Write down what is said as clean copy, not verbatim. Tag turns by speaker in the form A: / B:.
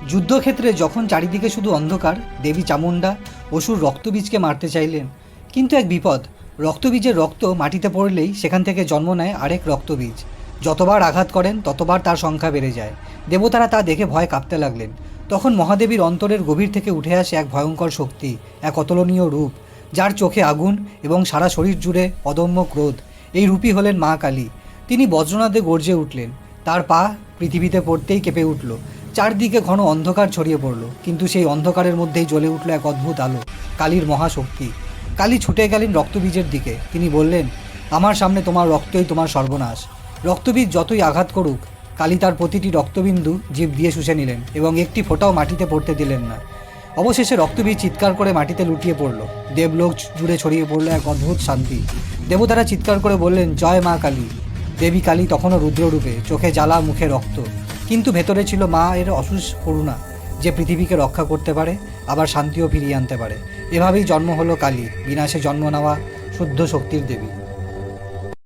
A: যুদ্ধক্ষেত্রে যখন চারিদিকে শুধু অন্ধকার, দেবী চামুণ্ডা অসুর রক্তবীজকে মারতে চাইলেন। কিন্তু এক বিপদ, রক্তবীজের রক্ত মাটিতে পড়লেই সেখান থেকে জন্ম নেয় আরেক রক্তবীজ। যতবার আঘাত করেন ততবার তার সংখ্যা বেড়ে যায়। দেবতারা তা দেখে ভয় কাঁপতে লাগলেন। তখন মহাদেবীর অন্তরের গভীর থেকে উঠে আসে এক ভয়ঙ্কর শক্তি, এক অতুলনীয় রূপ, যার চোখে আগুন এবং সারা শরীর জুড়ে অদম্য ক্রোধ। এই রূপই হলেন মা কালী। তিনি বজ্রনাদে গর্জে উঠলেন। তার পা পৃথিবীতে পড়তেই কেঁপে উঠল। চারদিকে ঘন অন্ধকার ছড়িয়ে পড়ল, কিন্তু সেই অন্ধকারের মধ্যেই জ্বলে উঠল এক অদ্ভুত আলো, কালীর মহাশক্তি। কালী ছুটে গেলেন রক্তবীজের দিকে। তিনি বললেন, আমার সামনে তোমার রক্তই তোমার সর্বনাশ। রক্তবীজ যতই আঘাত করুক, কালী তার প্রতিটি রক্তবিন্দু জিভ দিয়ে শুষে নিলেন এবং একটি ফোঁটাও মাটিতে পড়তে দিলেন না। অবশেষে রক্তবীজ চিৎকার করে মাটিতে লুটিয়ে পড়ল। দেবলোক জুড়ে ছড়িয়ে পড়ল এক অদ্ভুত শান্তি। দেবতারা চিৎকার করে বললেন, জয় মা কালী। দেবী কালী তখনও রুদ্ররূপে, চোখে জ্বালা, মুখে রক্ত, কিন্তু ভেতরে ছিল মা এর অসুস করুণা, যে পৃথিবীকে রক্ষা করতে পারে, আবার শান্তিও ফিরিয়ে আনতে পারে। এভাবেই জন্ম হলো কালী, বিনাশে জন্ম নেওয়া শুদ্ধ শক্তির দেবী।